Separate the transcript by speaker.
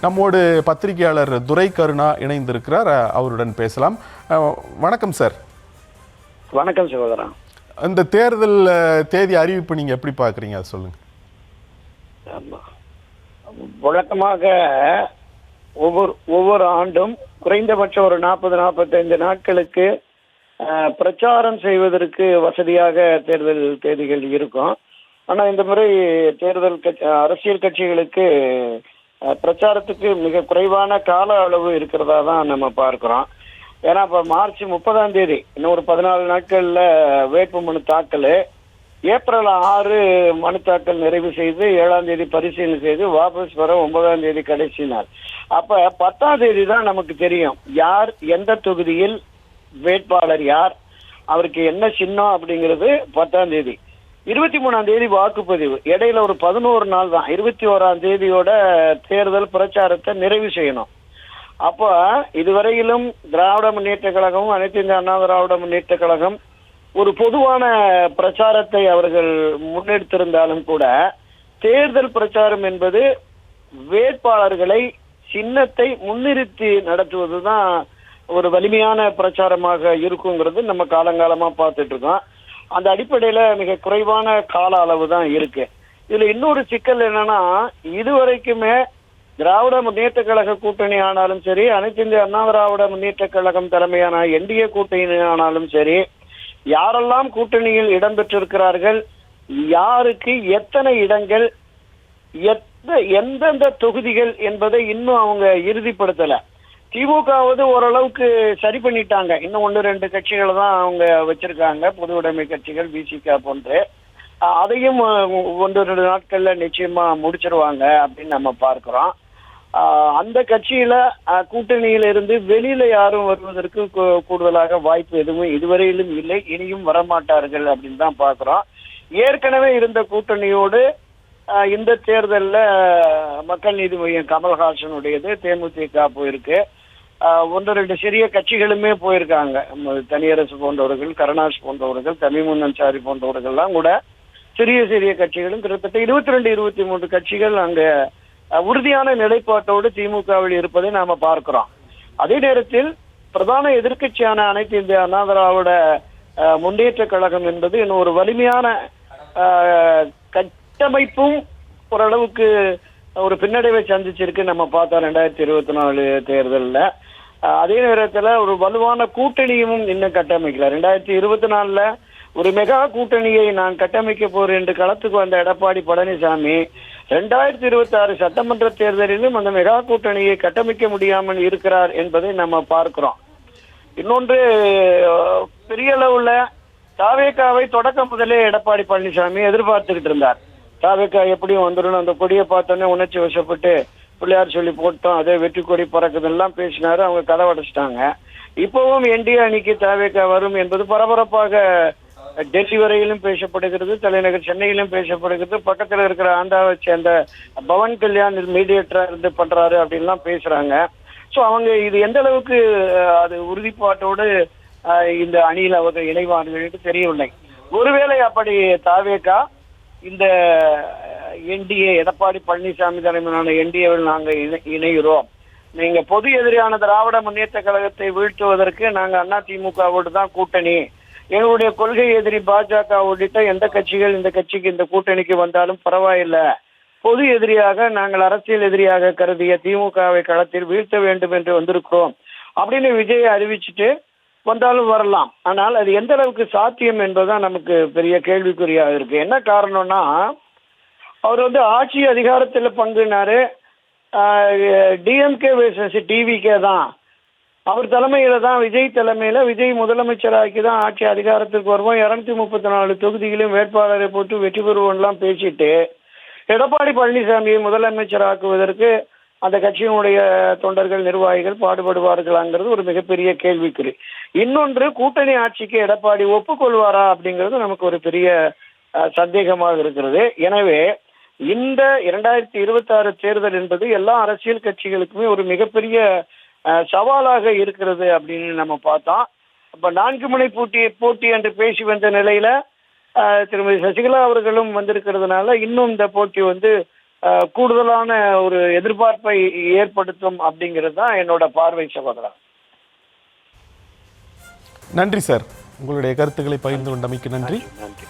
Speaker 1: நம்மோடு பத்திரிகையாளர் துரை கருணா இணைந்திருக்கிறார். அவருடன் பேசலாம். வணக்கம் சார்.
Speaker 2: வணக்கம் சகோதரா.
Speaker 1: இந்த தேர்தல் தேதி அறிவிப்பு நீங்க எப்படி பாக்குறீங்க, அதை சொல்லுங்க.
Speaker 2: வழக்கமாக ஒவ்வொரு ஆண்டும் குறைந்தபட்சம் ஒரு 40-45 நாட்களுக்கு பிரச்சாரம் செய்வதற்கு வசதியாக தேர்தல் தேதிகள் இருக்கும். ஆனா இந்த முறை தேர்தல் அரசியல் கட்சிகளுக்கு பிரச்சாரத்துக்கு மிக குறைவான கால அளவு இருக்கிறதா தான் நம்ம பார்க்கிறோம். ஏன்னா இப்ப மார்ச் 30ஆம் தேதி, இன்னும் ஒரு 14 நாட்கள்ல வேட்பு மனு தாக்கல், ஏப்ரல் 6 மனு தாக்கல் நிறைவு செய்து 7ஆம் தேதி பரிசீலனை செய்து வாபஸ் வர 9ஆம் தேதி கடைசி நாள். அப்ப 10ஆம் தேதி தான் நமக்கு தெரியும் யார் எந்த தொகுதியில் வேட்பாளர் யார், அவருக்கு என்ன சின்னம் அப்படிங்கிறது 10ஆம் தேதி. 23ஆம் தேதி வாக்குப்பதிவு, இடையில ஒரு 11 நாள் தான். 21ஆம் தேதியோட தேர்தல் பிரச்சாரத்தை நிறைவு செய்யணும். அப்ப இதுவரையிலும் திராவிட முன்னேற்ற கழகம், அனைத்து இந்திய அண்ணா திராவிட முன்னேற்ற கழகம் ஒரு பொதுவான பிரச்சாரத்தை அவர்கள் முன்னெடுத்திருந்தாலும் கூட, தேர்தல் பிரச்சாரம் என்பது வேட்பாளர்களை, சின்னத்தை முன்னிறுத்தி நடத்துவதுதான் ஒரு வலிமையான பிரச்சாரமாக இருக்குங்கிறது நம்ம காலங்காலமா பார்த்துட்டு இருக்கோம். அந்த அடிப்படையில மிக குறைவான கால அளவு தான் இருக்கு. இதுல இன்னொரு சிக்கல் என்னன்னா, இதுவரைக்குமே திராவிட முன்னேற்ற கழக கூட்டணி ஆனாலும் சரி, அனைத்து இந்திய அண்ணா திராவிட முன்னேற்ற கழகம் தலைமையான என்டிஏ கூட்டணி ஆனாலும் சரி, யாரெல்லாம் கூட்டணியில் இடம்பெற்றிருக்கிறார்கள், யாருக்கு எத்தனை இடங்கள், எந்தெந்த தொகுதிகள் என்பதை இன்னும் அவங்க இறுதிப்படுத்தல. திமுகவது ஓரளவுக்கு சரி பண்ணிட்டாங்க. இன்னும் 1-2 கட்சிகளை தான் அவங்க வச்சிருக்காங்க, பொது உடைமை கட்சிகள், விசிக போன்று. அதையும் 1-2 நாட்கள்ல நிச்சயமா முடிச்சிருவாங்க அப்படின்னு நம்ம பார்க்கிறோம். அந்த கட்சியில கூட்டணியில இருந்து வெளியில யாரும் வருவதற்கு கூடுதலாக வாய்ப்பு எதுவும் இதுவரையிலும் இல்லை, இனியும் வரமாட்டார்கள் அப்படின்னு தான் பார்க்கிறோம். ஏற்கனவே இருந்த கூட்டணியோடு இந்த தேர்தல்ல மக்கள் நீதி மையம் கமல்ஹாசனுடையது, தேமுதிக போயிருக்கு. 1-2 சிறிய கட்சிகளுமே போயிருக்காங்க. தனியரசு போன்றவர்கள், கருணாஸ் போன்றவர்கள், தமிமுன் அன்சாரி போன்றவர்கள்லாம் கூட சிறிய சிறிய கட்சிகளும் கிட்டத்தட்ட 22-23 கட்சிகள் அங்க உறுதியான நிலைப்பாட்டோடு திமுகவில் இருப்பதை நாம பார்க்கிறோம். அதே நேரத்தில் பிரதான எதிர்கட்சியான அனைத்து இந்திய அண்ணா திராவிட முன்னேற்ற கழகம் என்பது இன்னும் ஒரு வலிமையான கட்டமைப்பும் ஓரளவுக்கு ஒரு பின்னடைவை சந்திச்சிருக்கு நம்ம பார்த்தோம் 2024 தேர்தலில். அதே நேரத்துல ஒரு வலுவான கூட்டணியும் இன்னும் கட்டமைக்கல. 2024 ஒரு மெகா கூட்டணியை நான் கட்டமைக்க போறேன் என்று களத்துக்கு வந்த எடப்பாடி பழனிசாமி 2026 சட்டமன்ற தேர்தலிலும் அந்த மெகா கூட்டணியை கட்டமைக்க முடியாமல் இருக்கிறார் என்பதை நம்ம பார்க்கிறோம். இன்னொன்று, பெரிய அளவுல தாவேகாவை தொடக்கம் முதலே எடப்பாடி பழனிசாமி எதிர்பார்த்துக்கிட்டு இருந்தார். தாவேகா எப்படியும் வந்துடும், அந்த கொடியை பார்த்தோன்னே உணர்ச்சி வசப்பட்டு பிள்ளையார் சொல்லி போட்டோம், அதே வெற்றி கொடி பறக்குதுலாம் பேசினாரு. அவங்க கதை உடைச்சிட்டாங்க. இப்பவும் என்டிஏ அணிக்கு தாவேகா வரும் என்பது பரபரப்பாக டெல்லி வரையிலும் பேசப்படுகிறது, தலைநகர் சென்னையிலும் பேசப்படுகிறது. பக்கத்துல இருக்கிற ஆந்திராவை சேர்ந்த பவன் கல்யாண் மீடியேட்டரா இருந்து பண்றாரு அப்படின்லாம் பேசுறாங்க. ஸோ அவங்க இது எந்த அளவுக்கு அது உறுதிப்பாட்டோடு இந்த அணியில் அவர்கள் இணைவார்கள் என்று தெரியவில்லை. ஒருவேளை அப்படி தாவேகா இந்த என்டிஏ, எடப்பாடி பழனிசாமி தலைமையிலான என்டிஏவில் நாங்கள் இணைகிறோம், நீங்க பொது எதிரியான திராவிட முன்னேற்ற கழகத்தை வீழ்த்துவதற்கு நாங்க அதிமுகவோடு தான் கூட்டணி, எங்களுடைய கொள்கை எதிரி பாஜக உள்ளிட்ட எந்த கட்சிகள் இந்த கட்சிக்கு இந்த கூட்டணிக்கு வந்தாலும் பரவாயில்லை, பொது எதிரியாக நாங்கள் அரசியல் எதிரியாக கருதிய திமுகவை களத்தில் வீழ்த்த வேண்டும் என்று வந்திருக்கிறோம் அப்படின்னு விஜயை அறிவிச்சுட்டு வந்தாலும் வரலாம். ஆனால் அது எந்த அளவுக்கு சாத்தியம் என்பதுதான் நமக்கு பெரிய கேள்விக்குறியாக இருக்கு. என்ன காரணம்னா, அவர் ஆட்சி அதிகாரத்தில் பங்குனாரு, டிஎம்கே வெர்சஸ் டிவிகே தான், அவர் தலைமையில தான், விஜய் தலைமையில, விஜய் முதலமைச்சராக்கி தான் ஆட்சி அதிகாரத்துக்கு வருவோம், 234 தொகுதிகளையும் வேட்பாளரை போட்டு வெற்றி பெறுவோம்லாம் பேசிட்டு எடப்பாடி பழனிசாமியை முதலமைச்சராக்குவதற்கு அந்த கட்சியினுடைய தொண்டர்கள், நிர்வாகிகள் பாடுபடுவார்களாங்கிறது ஒரு மிகப்பெரிய கேள்விக்குறி. இன்னொன்று, கூட்டணி ஆட்சிக்கு எடப்பாடி ஒப்புக்கொள்வாரா அப்படிங்கிறது நமக்கு ஒரு பெரிய சந்தேகமாக இருக்கிறது. எனவே இந்த 2026 தேர்தல் என்பது எல்லா அரசியல் கட்சிகளுக்குமே ஒரு மிகப்பெரிய சவாலாக இருக்கிறது அப்படின்னு நம்ம பார்த்தோம். அப்ப 4 முனை போட்டி என்று பேசி வந்த நிலையில திருமதி சசிகலா அவர்களும் வந்திருக்கிறதுனால இன்னும் இந்த போட்டி கூடுதலான ஒரு எதிர்பார்ப்பை ஏற்படுத்தும் அப்படிங்கிறது தான் என்னோட பார்வை சகோதரா.
Speaker 1: நன்றி சார், உங்களுடைய கருத்துக்களை பகிர்ந்து கொண்டமைக்கு நன்றி.
Speaker 2: நன்றி.